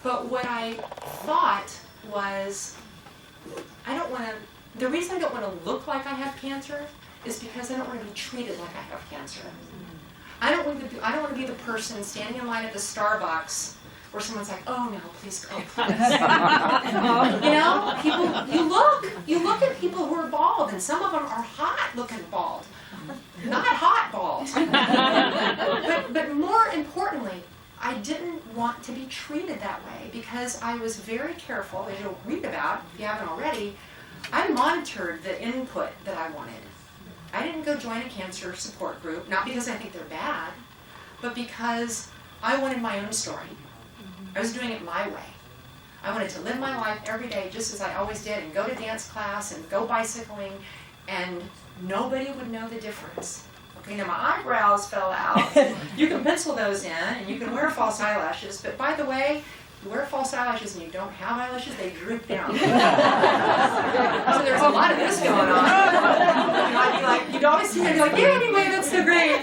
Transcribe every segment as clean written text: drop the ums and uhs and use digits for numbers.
But what I thought was, the reason I don't want to look like I have cancer is because I don't want to be treated like I have cancer. I don't want to be the person standing in line at the Starbucks where someone's like, oh no, please go, please. You look at people who are bald, and some of them are hot looking bald. Not hot bald. but more importantly, I didn't want to be treated that way because I was very careful, as you'll read about, if you haven't already, I monitored the input that I wanted. I didn't go join a cancer support group, not because I think they're bad, but because I wanted my own story. I was doing it my way. I wanted to live my life every day just as I always did and go to dance class and go bicycling, and nobody would know the difference. Okay, now my eyebrows fell out. You can pencil those in and you can wear false eyelashes, but by the way, you wear false eyelashes and you don't have eyelashes, they droop down. So there's a lot of this going on. I'd be like, you'd always see me be like, yeah, anyway, that's so great.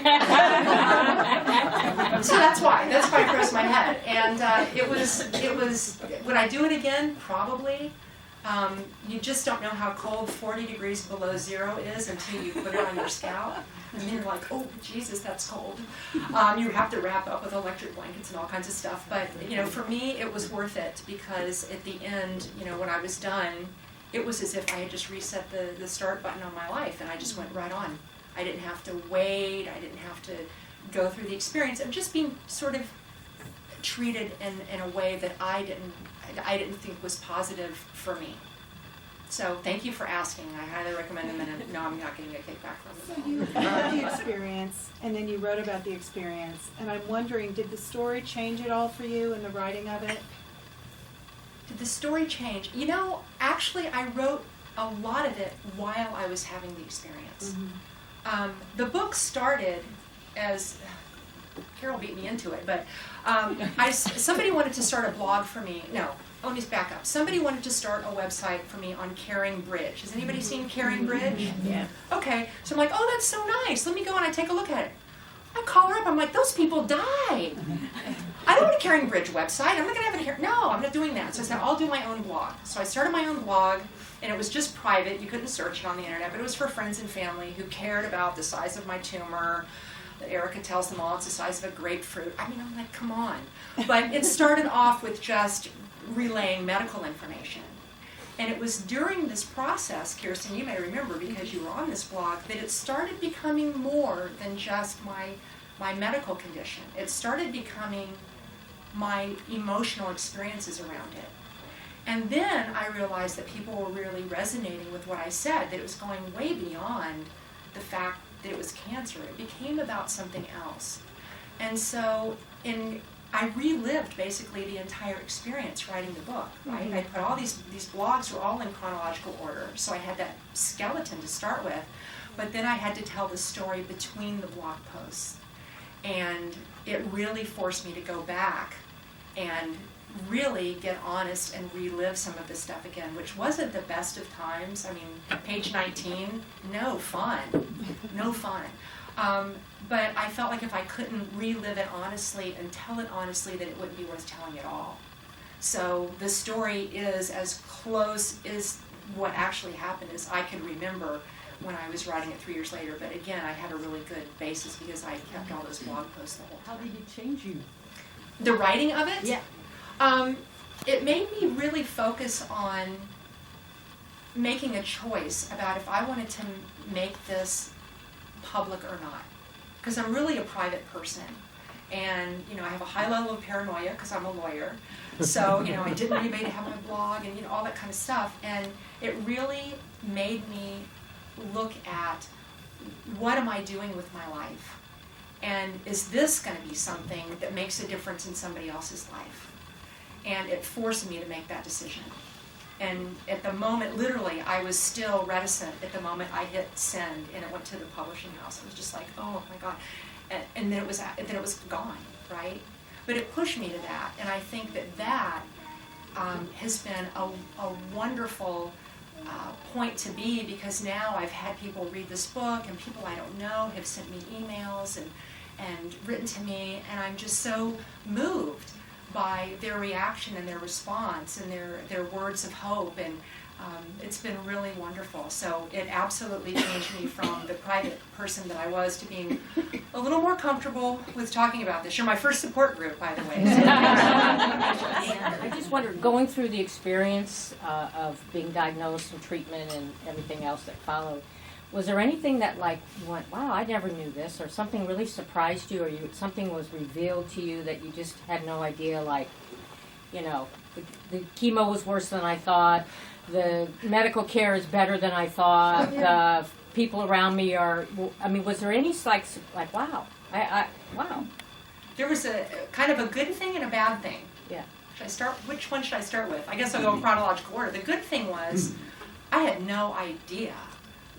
So that's why I crossed my head. And it was, would I do it again? Probably. You just don't know how cold 40 degrees below zero is until you put it on your scalp. And you're like, oh, Jesus, that's cold. You have to wrap up with electric blankets and all kinds of stuff. But, for me, it was worth it because at the end, when I was done, it was as if I had just reset the start button on my life, and I just went right on. I didn't have to wait. I didn't have to go through the experience of just being sort of treated in a way that I didn't think was positive for me. So thank you for asking. I highly recommend them, and no, I'm not getting a kickback from them. So you had the experience, and then you wrote about the experience, and I'm wondering, did the story change at all for you in the writing of it? Did the story change? Actually, I wrote a lot of it while I was having the experience. Mm-hmm. The book started as, Carol beat me into it, but somebody wanted to start a blog for me. No, let me back up. Somebody wanted to start a website for me on Caring Bridge. Has anybody seen Caring Bridge? Yeah. Okay, so I'm like, oh, that's so nice. Let me go and I take a look at it. I call her up. I'm like, those people died. I don't want a Caring Bridge website. I'm not going to have it here. No, I'm not doing that. So I said, I'll do my own blog. So I started my own blog, and it was just private. You couldn't search it on the internet, but it was for friends and family who cared about the size of my tumor. Erica tells them all it's the size of a grapefruit. I mean, I'm like, come on. But it started off with just relaying medical information. And it was during this process, Kirsten, you may remember because you were on this blog, that it started becoming more than just my medical condition. It started becoming my emotional experiences around it. And then I realized that people were really resonating with what I said, that it was going way beyond the fact that it was cancer. It became about something else. And so I relived basically the entire experience writing the book, right? Mm-hmm. I put all these blogs were all in chronological order, so I had that skeleton to start with, but then I had to tell the story between the blog posts. And it really forced me to go back and really get honest and relive some of this stuff again, which wasn't the best of times. I mean, page 19, no fun. But I felt like if I couldn't relive it honestly and tell it honestly, that it wouldn't be worth telling at all. So the story is as close as what actually happened as I could remember when I was writing it 3 years later. But again, I had a really good basis because I kept all those blog posts the whole time. How did it change you? The writing of it? Yeah. It made me really focus on making a choice about if I wanted to make this public or not. Because I'm really a private person. And, I have a high level of paranoia because I'm a lawyer. So, I didn't want anybody to have my blog and, all that kind of stuff. And it really made me look at what am I doing with my life? And is this going to be something that makes a difference in somebody else's life? And it forced me to make that decision. And at the moment, literally, I was still reticent at the moment I hit send and it went to the publishing house. I was just like, oh my God. And then it was gone, right? But it pushed me to that. And I think that has been a wonderful point to be, because now I've had people read this book, and people I don't know have sent me emails and written to me, and I'm just so moved by their reaction and their response and their words of hope, and it's been really wonderful. So it absolutely changed me from the private person that I was to being a little more comfortable with talking about this. You're my first support group, by the way. I just wondered, going through the experience of being diagnosed and treatment and everything else that followed, was there anything that like you went, wow, I never knew this, or something really surprised you, or something was revealed to you that you just had no idea, like, you know, the chemo was worse than I thought, the medical care is better than I thought, the people around me are, I mean, was there any like wow, wow. There was a kind of a good thing and a bad thing. Yeah. Should I start? Which one should I start with? I guess I'll go in chronological order. The good thing was I had no idea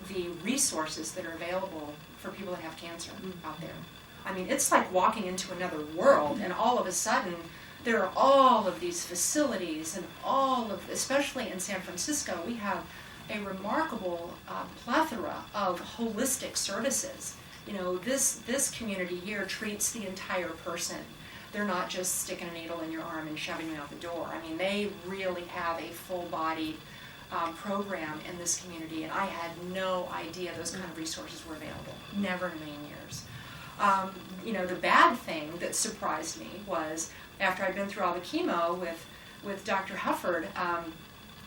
the resources that are available for people that have cancer out there. I mean, it's like walking into another world, and all of a sudden there are all of these facilities, and all of, especially in San Francisco, we have a remarkable plethora of holistic services. You know, this community here treats the entire person. They're not just sticking a needle in your arm and shoving you out the door. I mean, they really have a full-bodied program in this community, and I had no idea those kind of resources were available. Never in a million years. You know, the bad thing that surprised me was after I'd been through all the chemo with Dr. Hufford,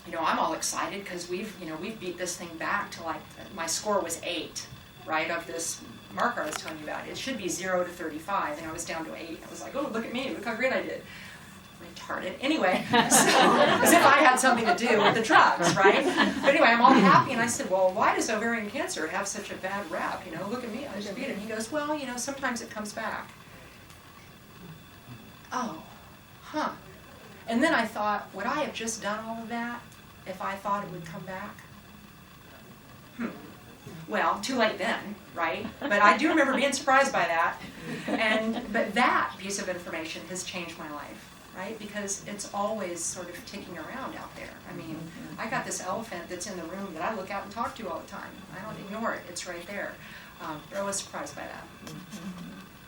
you know, I'm all excited because we've beat this thing back to, like, my score was 8, right, of this marker I was telling you about. It should be 0 to 35, and I was down to 8. I was like, oh, look at me, look how great I did. Retarded. Anyway, so, as if I had something to do with the drugs, right? But anyway, I'm all happy, and I said, well, why does ovarian cancer have such a bad rap? You know, look at me, I just beat it. And he goes, well, you know, sometimes it comes back. Oh, huh. And then I thought, would I have just done all of that if I thought it would come back? Well, too late then, right? But I do remember being surprised by that. But that piece of information has changed my life, right? Because it's always sort of ticking around out there. I mean, I got this elephant that's in the room that I look out and talk to all the time. I don't ignore it. It's right there. But I was surprised by that.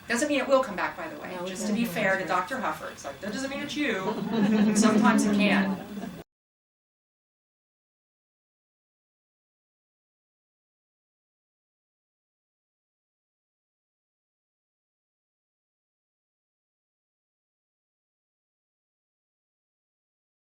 Doesn't mean it will come back, by the way. Just to be fair to Dr. Huffer. It's like, that doesn't mean it's you. Sometimes it can.